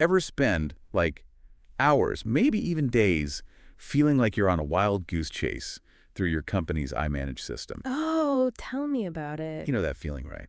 Ever spend, like, hours, maybe even days, feeling like you're on a wild goose chase through your company's imanage system? Oh, tell me about it. You know that feeling, right?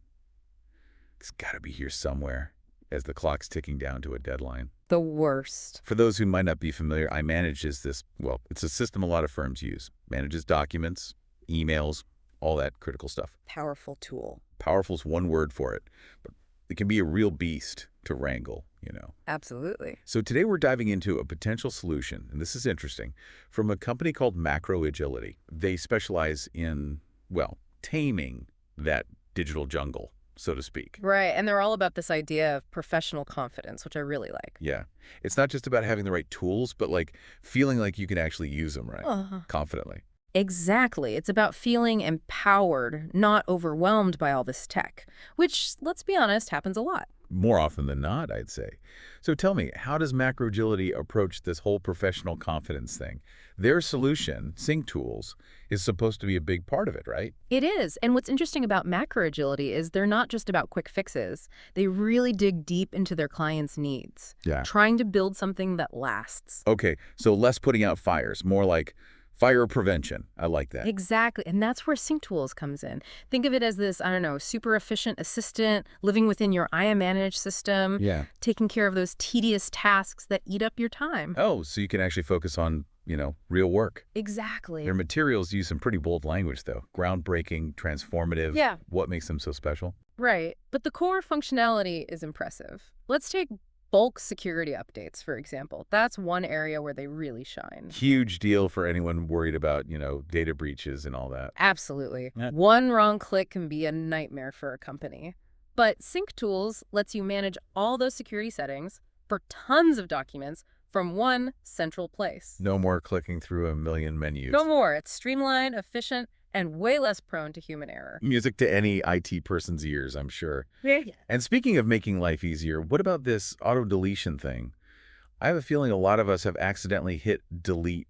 It's got to be here somewhere as the clock's ticking down to a deadline. The worst. For those who might not be familiar, imanage is this, well, it's a system a lot of firms use. Manages documents, emails, all that critical stuff. Powerful tool. Powerful's one word for it, but it can be a real beast to wrangle, you know. Absolutely. So today we're diving into a potential solution, and this is interesting, from a company called MacroAgility. They specialize in, well, taming that digital jungle, so to speak. Right, and they're all about this idea of professional confidence, which I really like. Yeah. It's not just about having the right tools, but like feeling like you can actually use them, right? Confidently. Exactly. It's about feeling empowered, not overwhelmed by all this tech, which, let's be honest, happens a lot. More often than not, I'd say. So tell me, how does MacroAgility approach this whole professional confidence thing? Their solution, SyncTools, is supposed to be a big part of it, right? It is. And what's interesting about MacroAgility is they're not just about quick fixes. They really dig deep into their clients' needs, Yeah. trying to build something that lasts. Okay, so less putting out fires, more like fire prevention. I like that. Exactly. And that's where SyncTools comes in. Think of it as this, I don't know, super efficient assistant living within your imanage system, Yeah. taking care of those tedious tasks that eat up your time. Oh, so you can actually focus on, real work. Exactly. Their materials use some pretty bold language, though. Groundbreaking, transformative. Yeah. What makes them so special? Right. But the core functionality is impressive. Let's take bulk security updates, for example. That's one area where they really shine. Huge deal for anyone worried about, data breaches and all that. Absolutely. Yeah. One wrong click can be a nightmare for a company. But SyncTools lets you manage all those security settings for tons of documents from one central place. No more clicking through a million menus. No more. It's streamlined, efficient, and way less prone to human error. Music to any IT person's ears, I'm sure. Yeah. And speaking of making life easier, what about this auto-deletion thing? I have a feeling a lot of us have accidentally hit delete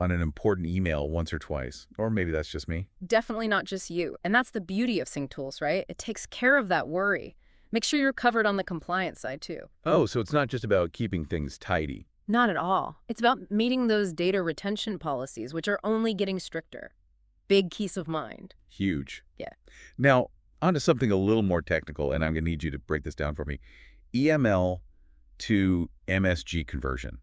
on an important email once or twice. Or maybe that's just me. Definitely not just you. And that's the beauty of SyncTools, right? It takes care of that worry. Make sure you're covered on the compliance side, too. Oh, so it's not just about keeping things tidy. Not at all. It's about meeting those data retention policies, which are only getting stricter. Big peace of mind. Huge. Yeah. Now, on to something a little more technical, and I'm going to need you to break this down for me. EML to MSG conversion.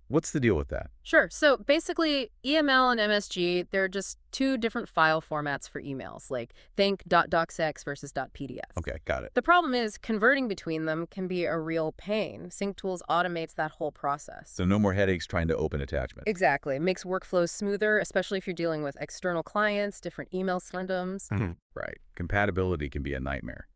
What's the deal with that? Sure. So basically, EML and MSG, they're just two different file formats for emails, like think .docx versus .pdf. Okay, got it. The problem is converting between them can be a real pain. SyncTools automates that whole process. So no more headaches trying to open attachments. Exactly. It makes workflows smoother, especially if you're dealing with external clients, different email systems. Right. Compatibility can be a nightmare.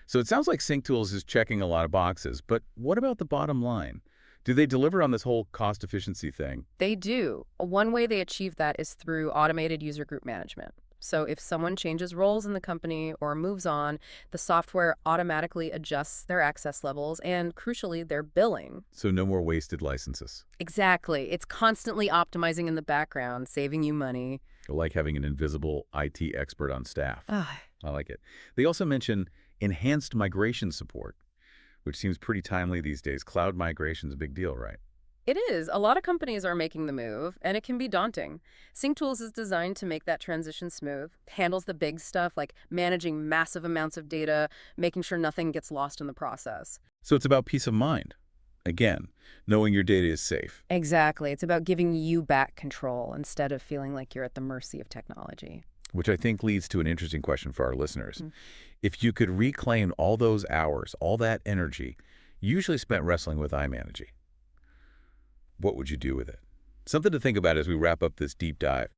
So it sounds like SyncTools is checking a lot of boxes, but what about the bottom line? Do they deliver on this whole cost efficiency thing? They do. One way they achieve that is through automated user group management. So if someone changes roles in the company or moves on, the software automatically adjusts their access levels and, crucially, their billing. So no more wasted licenses. Exactly. It's constantly optimizing in the background, saving you money. Like having an invisible IT expert on staff. I like it. They also mention enhanced migration support, which seems pretty timely these days. Cloud migration's a big deal, right? It is. A lot of companies are making the move, and it can be daunting. SyncTools is designed to make that transition smooth, handles the big stuff like managing massive amounts of data, making sure nothing gets lost in the process. So it's about peace of mind. Again, knowing your data is safe. Exactly. It's about giving you back control instead of feeling like you're at the mercy of technology. Which I think leads to an interesting question for our listeners. If you could reclaim all those hours, all that energy, usually spent wrestling with imanage, what would you do with it? Something to think about as we wrap up this deep dive.